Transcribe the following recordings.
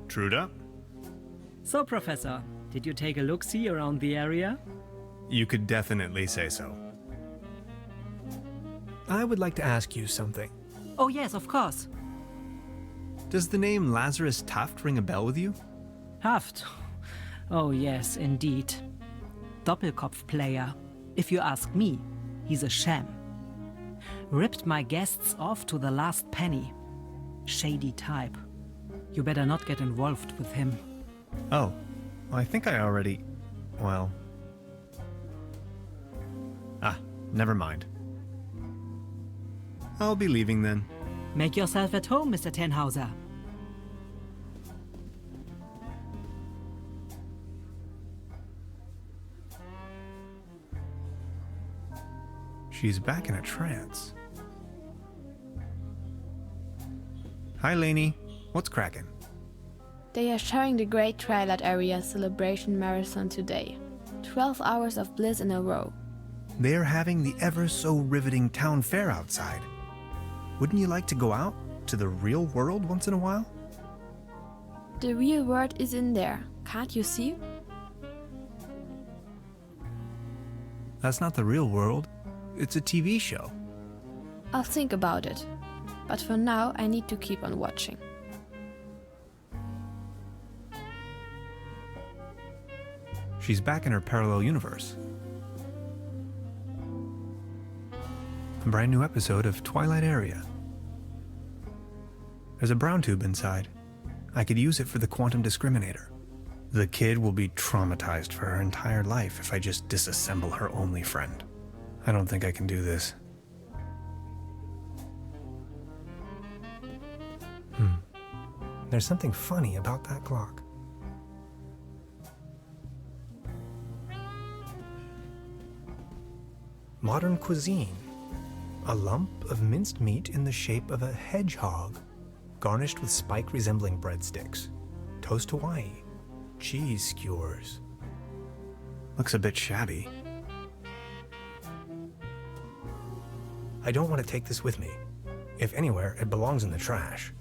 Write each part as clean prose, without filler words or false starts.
Truda? So, Professor, did you take a look-see around the area? You could definitely say so. I would like to ask you something. Oh yes, of course. Does the name Lazarus Taft ring a bell with you? Haft. Oh yes, indeed. Doppelkopf player. If you ask me, he's a sham. Ripped my guests off to the last penny. Shady type. You better not get involved with him. Oh, I think I already... well... never mind. I'll be leaving then. Make yourself at home, Mr. Tenhauser. She's back in a trance. Hi, Lainey. What's cracking? They are showing the Great Twilight Area Celebration Marathon today. 12 hours of bliss in a row. They're having the ever-so-riveting town fair outside. Wouldn't you like to go out to the real world once in a while? The real world is in there, can't you see? That's not the real world. It's a TV show. I'll think about it. But for now, I need to keep on watching. She's back in her parallel universe. A brand new episode of Twilight Area. There's a brown tube inside. I could use it for the quantum discriminator. The kid will be traumatized for her entire life if I just disassemble her only friend. I don't think I can do this. There's something funny about that clock. Modern cuisine. A lump of minced meat in the shape of a hedgehog, garnished with spike resembling breadsticks. Toast Hawaii. Cheese skewers. Looks a bit shabby. I don't want to take this with me. If anywhere, it belongs in the trash.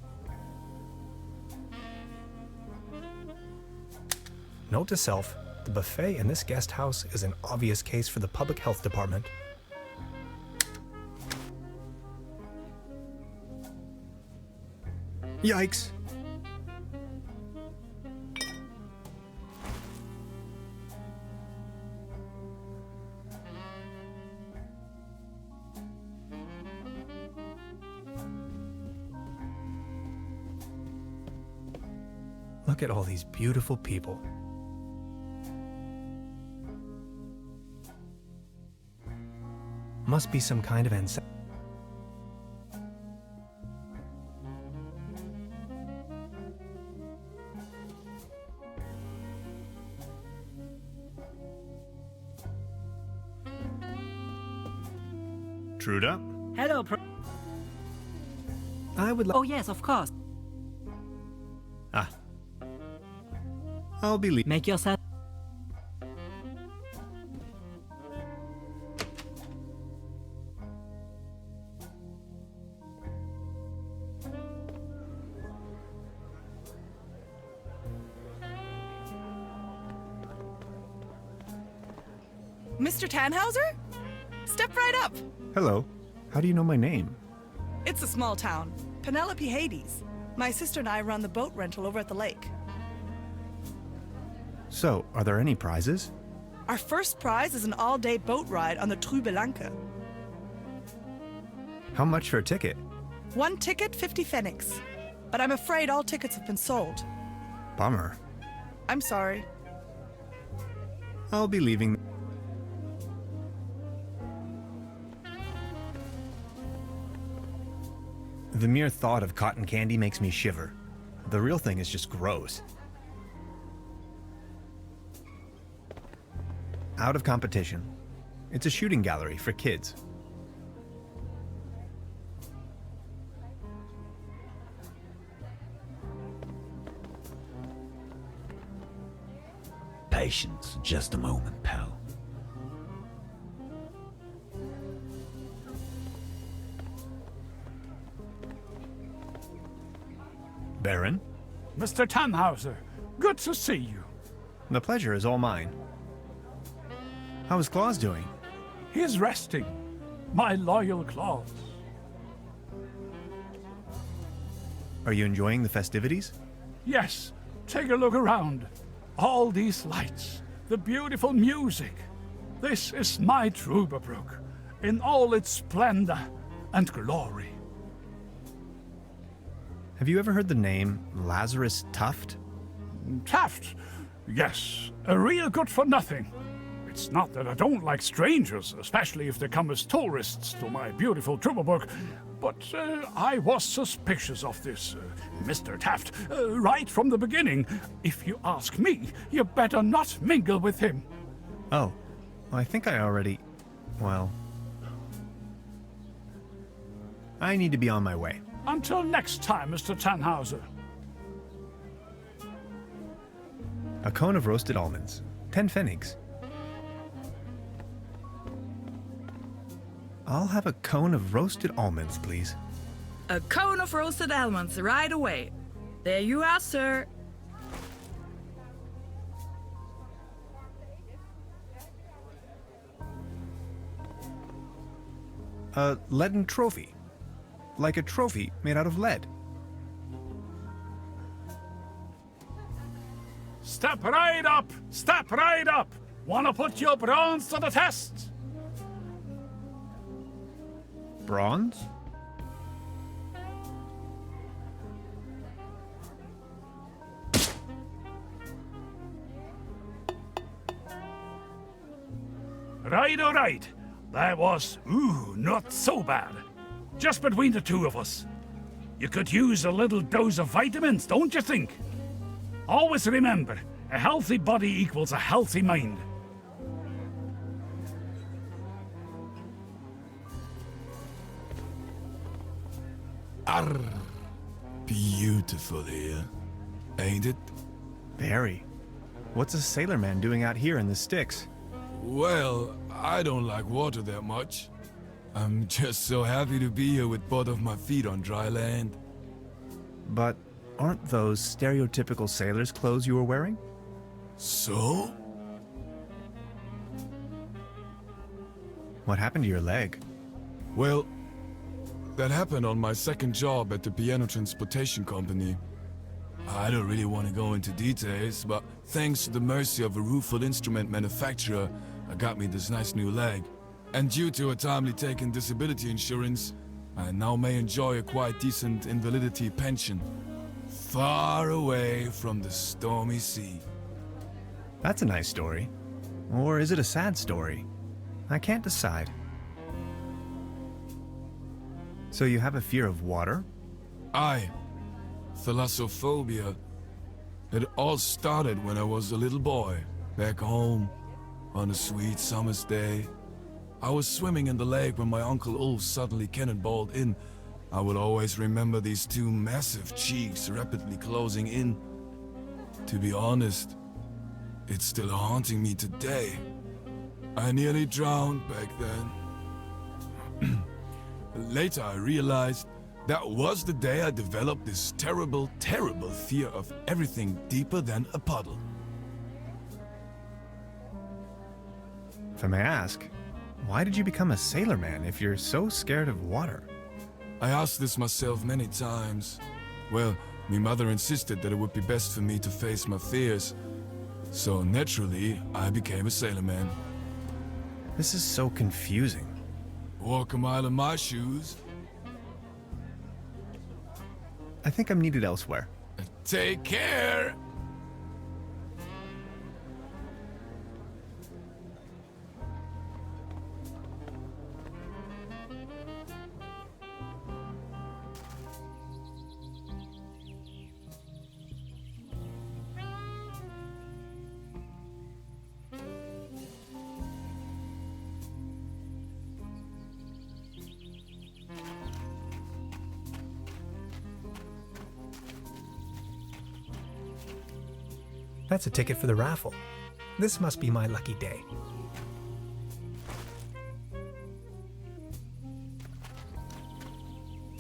Note to self, the buffet in this guest house is an obvious case for the public health department. Yikes! Look at all these beautiful people. Must be some kind of ancestor. Truda? Hello, I would like. Oh yes, of course. I'll be leaving. Make yourself... Mr. Tannhauser? Step right up. Hello. How do you know my name? It's a small town. Penelope Hades. My sister and I run the boat rental over at the lake. So, are there any prizes? Our first prize is an all-day boat ride on the Truberbrook. How much for a ticket? One ticket, 50 pfennigs. But I'm afraid all tickets have been sold. Bummer. I'm sorry. I'll be leaving. The mere thought of cotton candy makes me shiver. The real thing is just gross. Out of competition. It's a shooting gallery for kids. Patience, just a moment, pal. Baron? Mr. Tannhauser. Good to see you. The pleasure is all mine. How is Claus doing? He's resting. My loyal Claus. Are you enjoying the festivities? Yes, take a look around. All these lights, the beautiful music. This is my Truberbrook, in all its splendor and glory. Have you ever heard the name Lazarus Tuft? Taft, yes, a real good-for-nothing. It's not that I don't like strangers, especially if they come as tourists to my beautiful Truberbrook, but I was suspicious of this Mr. Taft right from the beginning. If you ask me, you better not mingle with him. Oh, I think I already... well... I need to be on my way. Until next time, Mr. Tannhauser. A cone of roasted almonds. 10 pfennigs. I'll have a cone of roasted almonds, please. A cone of roasted almonds right away. There you are, sir. A leaden trophy. Like a trophy made out of lead. Step right up! Step right up! Wanna put your bronze to the test? Bronze? Right, all right. That was, not so bad. Just between the two of us. You could use a little dose of vitamins, don't you think? Always remember, a healthy body equals a healthy mind. Arr, beautiful here, ain't it? Very. What's a sailor man doing out here in the sticks? Well, I don't like water that much. I'm just so happy to be here with both of my feet on dry land. But aren't those stereotypical sailor's clothes you were wearing? So? What happened to your leg? Well, that happened on my second job at the piano transportation company. I don't really want to go into details, but thanks to the mercy of a rueful instrument manufacturer, I got me this nice new leg. And due to a timely taken disability insurance, I now may enjoy a quite decent invalidity pension. Far away from the stormy sea. That's a nice story. Or is it a sad story? I can't decide. So you have a fear of water? Aye. Thalassophobia. It all started when I was a little boy, back home, on a sweet summer's day. I was swimming in the lake when my Uncle Ulf suddenly cannonballed in. I will always remember these two massive cheeks rapidly closing in. To be honest, it's still haunting me today. I nearly drowned back then. Later I realized that was the day I developed this terrible, terrible fear of everything deeper than a puddle. If I may ask, why did you become a sailor man if you're so scared of water? I asked this myself many times. Well, my mother insisted that it would be best for me to face my fears. So naturally, I became a sailor man. This is so confusing. Walk a mile in my shoes. I think I'm needed elsewhere. Take care! That's a ticket for the raffle. This must be my lucky day.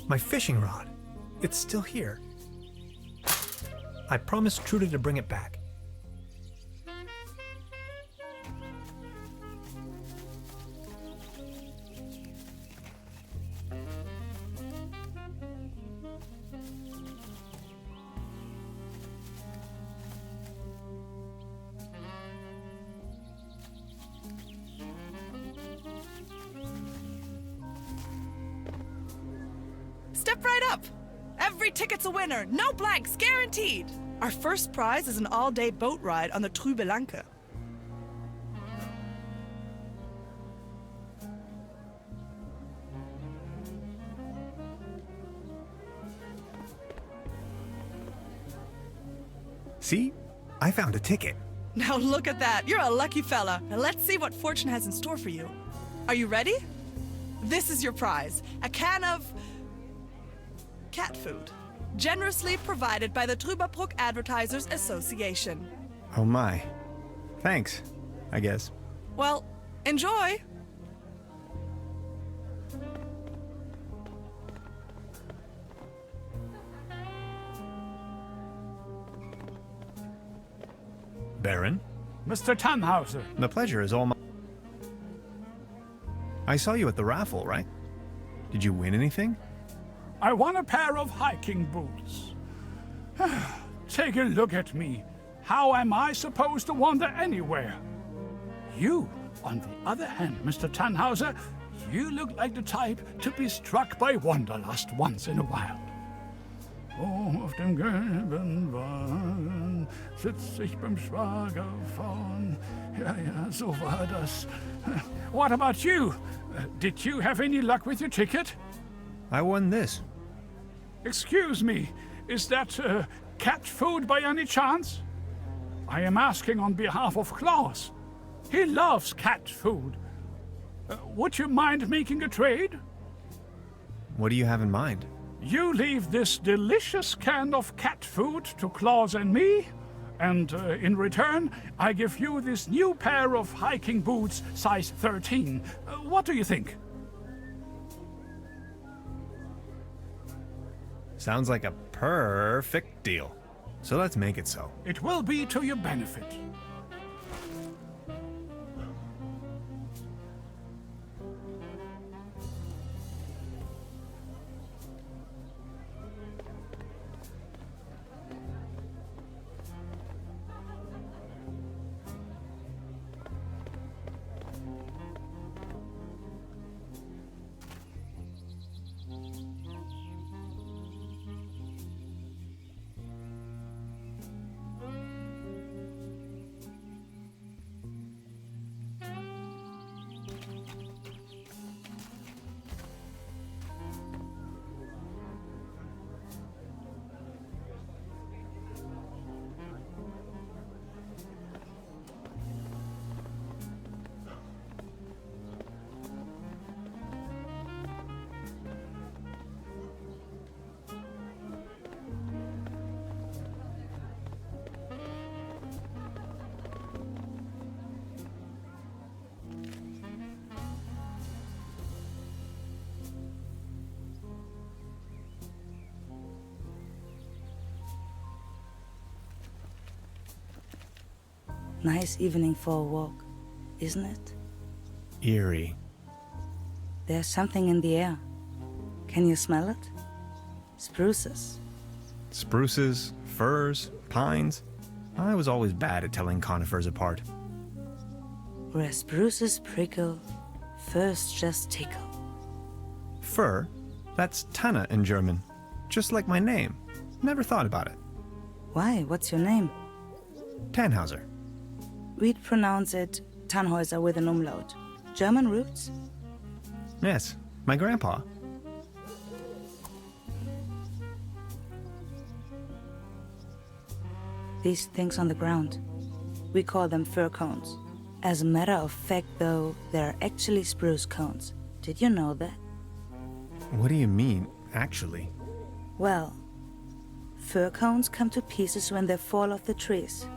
My fishing rod. It's still here. I promised Trude to bring it back. Step right up. Every ticket's a winner. No blanks, guaranteed. Our first prize is an all-day boat ride on the Truberbrook. See? I found a ticket. Now look at that. You're a lucky fella. Now let's see what fortune has in store for you. Are you ready? This is your prize. A can of cat food. Generously provided by the Truberbrook Advertisers Association. Oh my. Thanks, I guess. Well, enjoy. Baron, Mr. Tannhauser. the pleasure is all mine. I saw you at the raffle, right? Did you win anything? I won a pair of hiking boots. Take a look at me. How am I supposed to wander anywhere? You, on the other hand, Mr. Tannhauser, you look like the type to be struck by wanderlust once in a while. Oh, auf dem gelben Wagen sitz ich beim Schwager vorn. Ja, so war das. What about you? Did you have any luck with your ticket? I won this. Excuse me, is that cat food by any chance? I am asking on behalf of Klaus. He loves cat food. Would you mind making a trade? What do you have in mind? You leave this delicious can of cat food to Klaus and me, and in return, I give you this new pair of hiking boots, size 13. What do you think? Sounds like a perfect deal. So let's make it so. It will be to your benefit. Nice evening for a walk, isn't it? Eerie. There's something in the air. Can you smell it? Spruces. Spruces, firs, pines. I was always bad at telling conifers apart. Where spruces prickle, firs just tickle. Fir? That's Tanne in German. Just like my name. Never thought about it. Why? What's your name? Tannhauser. We'd pronounce it Tannhäuser with an umlaut. German roots? Yes, my grandpa. These things on the ground. We call them fir cones. As a matter of fact, though, they're actually spruce cones. Did you know that? What do you mean, actually? Well, fir cones come to pieces when they fall off the trees.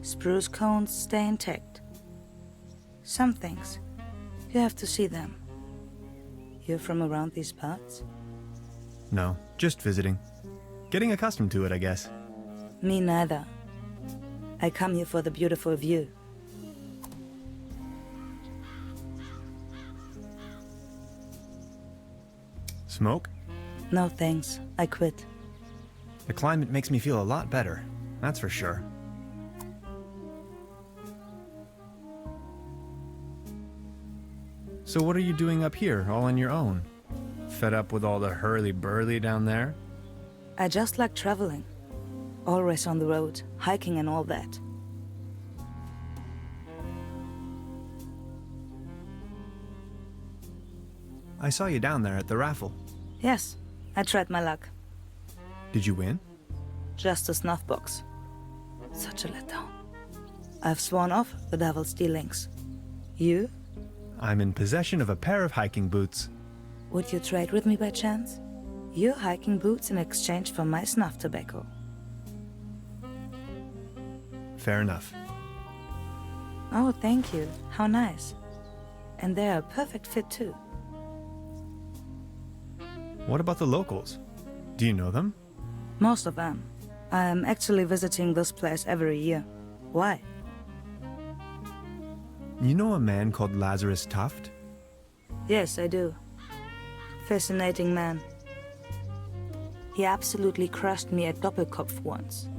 Spruce cones stay intact. Some things, you have to see them. You're from around these parts? No, just visiting. Getting accustomed to it, I guess. Me neither. I come here for the beautiful view. Smoke? No thanks, I quit. The climate makes me feel a lot better, that's for sure. So what are you doing up here, all on your own? Fed up with all the hurly-burly down there? I just like traveling. Always on the road, hiking and all that. I saw you down there at the raffle. Yes, I tried my luck. Did you win? Just a snuff box. Such a letdown. I've sworn off the devil's dealings. You? I'm in possession of a pair of hiking boots. Would you trade with me by chance? Your hiking boots in exchange for my snuff tobacco. Fair enough. Oh, thank you. How nice. And they're a perfect fit too. What about the locals? Do you know them? Most of them. I'm actually visiting this place every year. Why? You know a man called Lazarus Tuft? Yes, I do. Fascinating man. He absolutely crushed me at Doppelkopf once.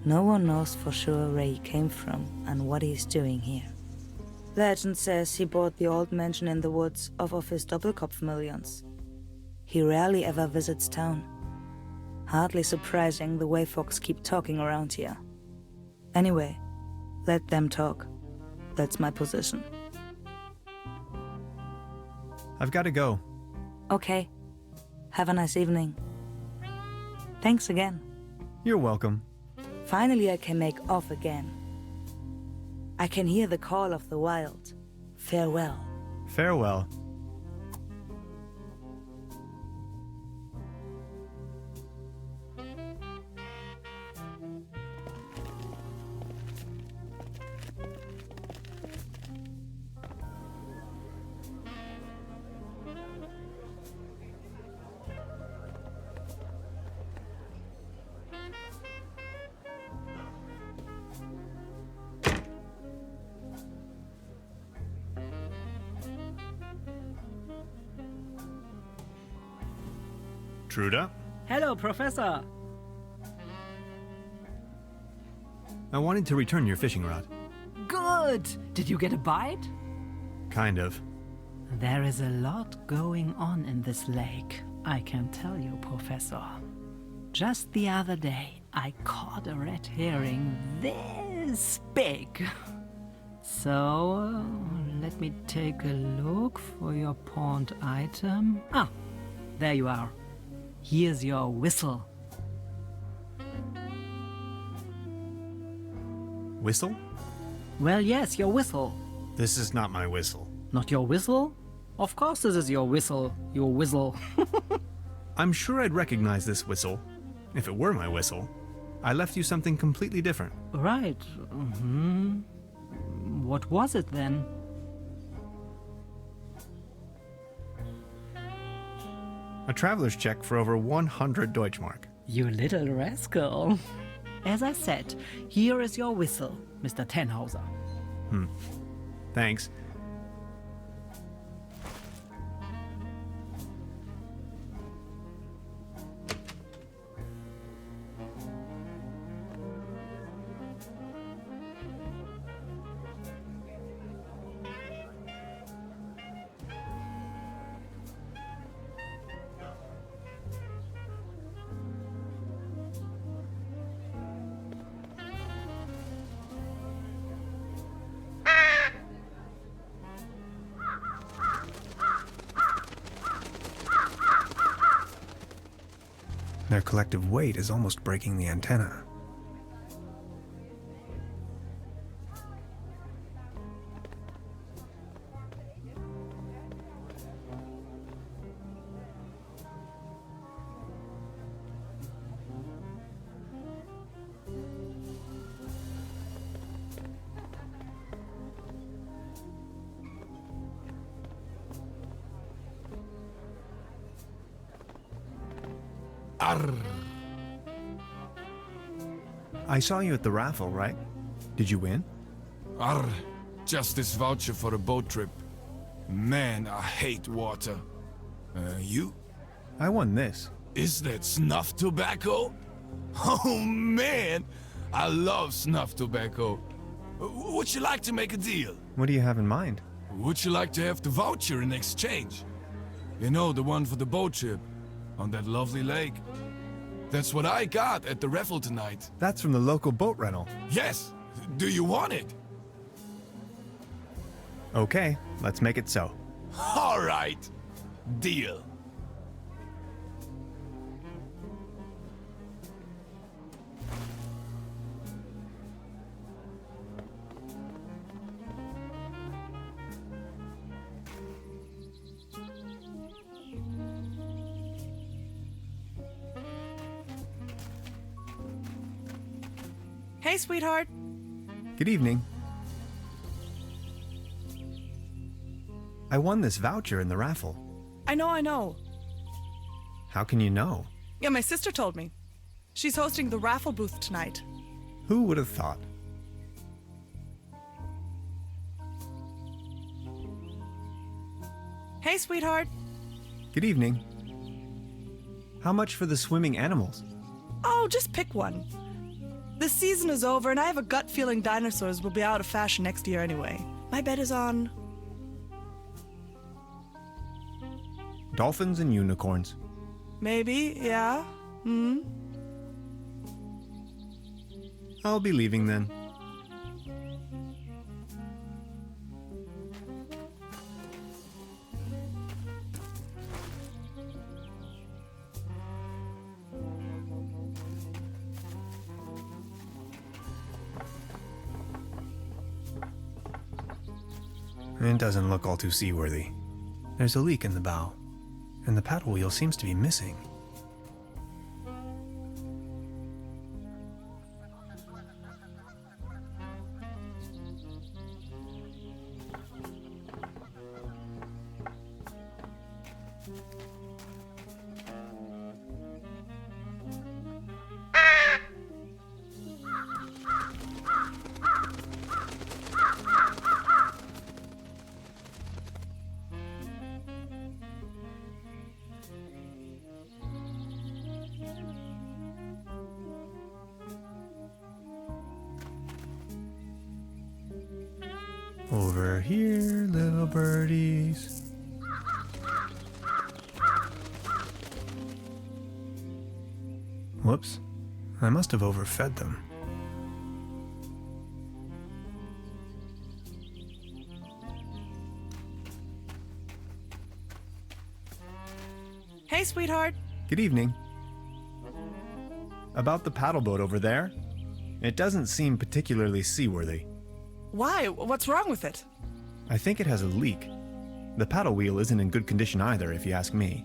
No one knows for sure where he came from and what he's doing here. Legend says he bought the old mansion in the woods off of his Doppelkopf millions. He rarely ever visits town. Hardly surprising the way folks keep talking around here. Anyway, let them talk. That's my position. I've got to go. Okay. Have a nice evening. Thanks again. You're welcome. Finally I can make off again. I can hear the call of the wild. Farewell. Farewell. Truda? Hello, Professor. I wanted to return your fishing rod. Good. Did you get a bite? Kind of. There is a lot going on in this lake, I can tell you, Professor. Just the other day, I caught a red herring this big. So, let me take a look for your pawned item. Ah, there you are. Here's your whistle. Whistle? Well, yes, your whistle. This is not my whistle. Not your whistle? Of course this is your whistle, your whistle. I'm sure I'd recognize this whistle, if it were my whistle. I left you something completely different. Right. What was it then? A traveler's check for over 100 Deutschmark. You little rascal. As I said, here is your whistle, Mr. Tenhauser. Thanks. Their collective weight is almost breaking the antenna. I saw you at the raffle, right? Did you win? Arr, just this voucher for a boat trip. Man, I hate water. You? I won this. Is that snuff tobacco? Oh man, I love snuff tobacco. Would you like to make a deal? What do you have in mind? Would you like to have the voucher in exchange? You know, the one for the boat trip on that lovely lake. That's what I got at the raffle tonight. That's from the local boat rental. Yes. Do you want it? Okay, let's make it so. All right. Deal. Hey, sweetheart. Good evening. I won this voucher in the raffle. I know. How can you know? Yeah, my sister told me. She's hosting the raffle booth tonight. Who would have thought? Hey, sweetheart. Good evening. How much for the swimming animals? Oh, just pick one. The season is over, and I have a gut feeling dinosaurs will be out of fashion next year anyway. My bet is on... Dolphins and unicorns. Maybe, yeah. I'll be leaving then. It doesn't look all too seaworthy. There's a leak in the bow, and the paddle wheel seems to be missing. Over here, little birdies. Whoops. I must have overfed them. Hey, sweetheart. Good evening. About the paddle boat over there? It doesn't seem particularly seaworthy. Why? What's wrong with it? I think it has a leak. The paddle wheel isn't in good condition either, if you ask me.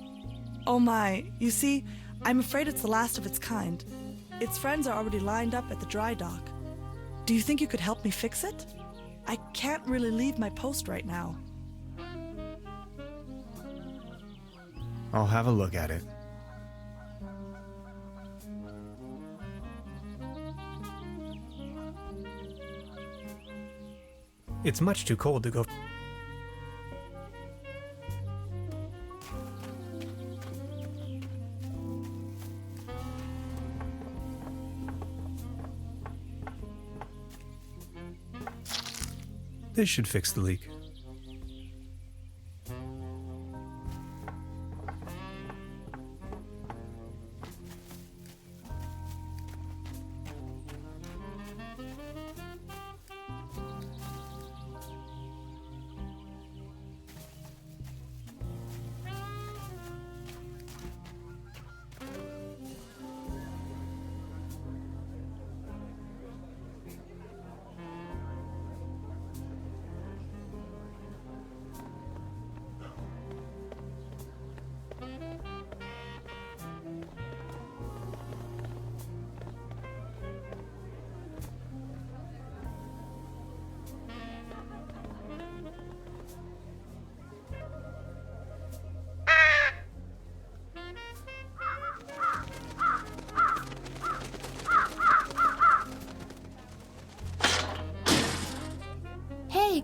Oh my. You see, I'm afraid it's the last of its kind. Its friends are already lined up at the dry dock. Do you think you could help me fix it? I can't really leave my post right now. I'll have a look at it. It's much too cold to go. This should fix the leak.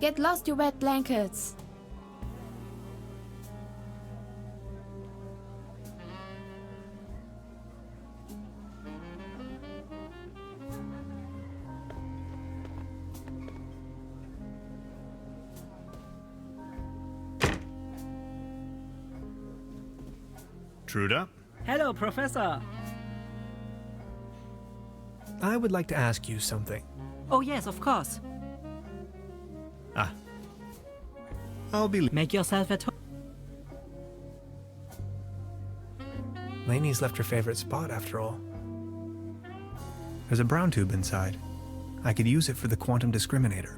Get lost, you wet blankets! Truda? Hello, Professor. I would like to ask you something. Oh, yes, of course. Ah. I'll be... Make yourself at home. Lainey's left her favorite spot after all. There's a brown tube inside. I could use it for the quantum discriminator.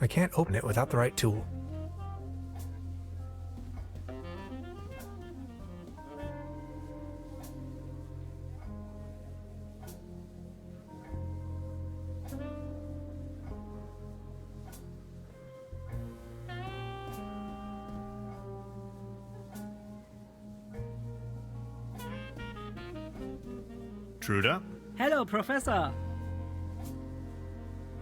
I can't open it without the right tool. Truda? Hello, Professor.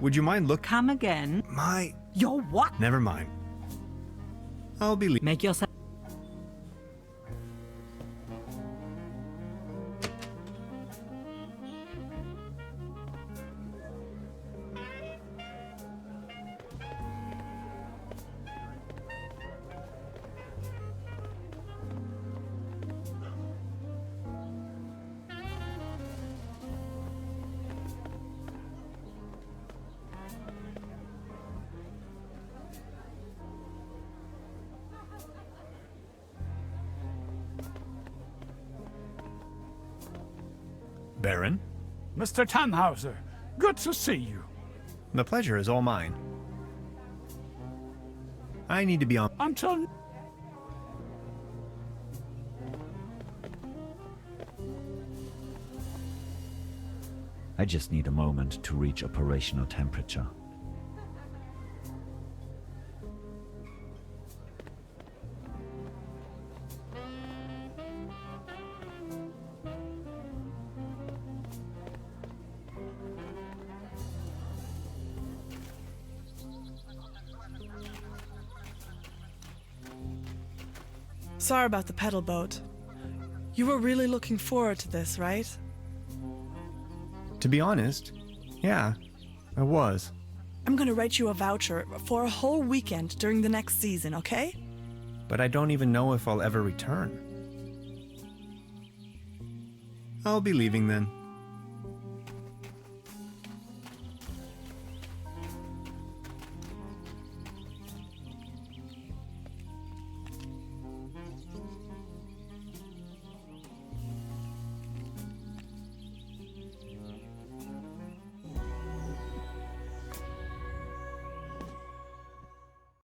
Would you mind look... Come again. My... Your what? Never mind. I'll be... Make yourself... Baron? Mr. Tannhauser, good to see you. The pleasure is all mine. I need to be on... Until... I just need a moment to reach operational temperature. Sorry about the pedal boat. You were really looking forward to this, right? To be honest, yeah, I was. I'm gonna write you a voucher for a whole weekend during the next season, okay? But I don't even know if I'll ever return. I'll be leaving then.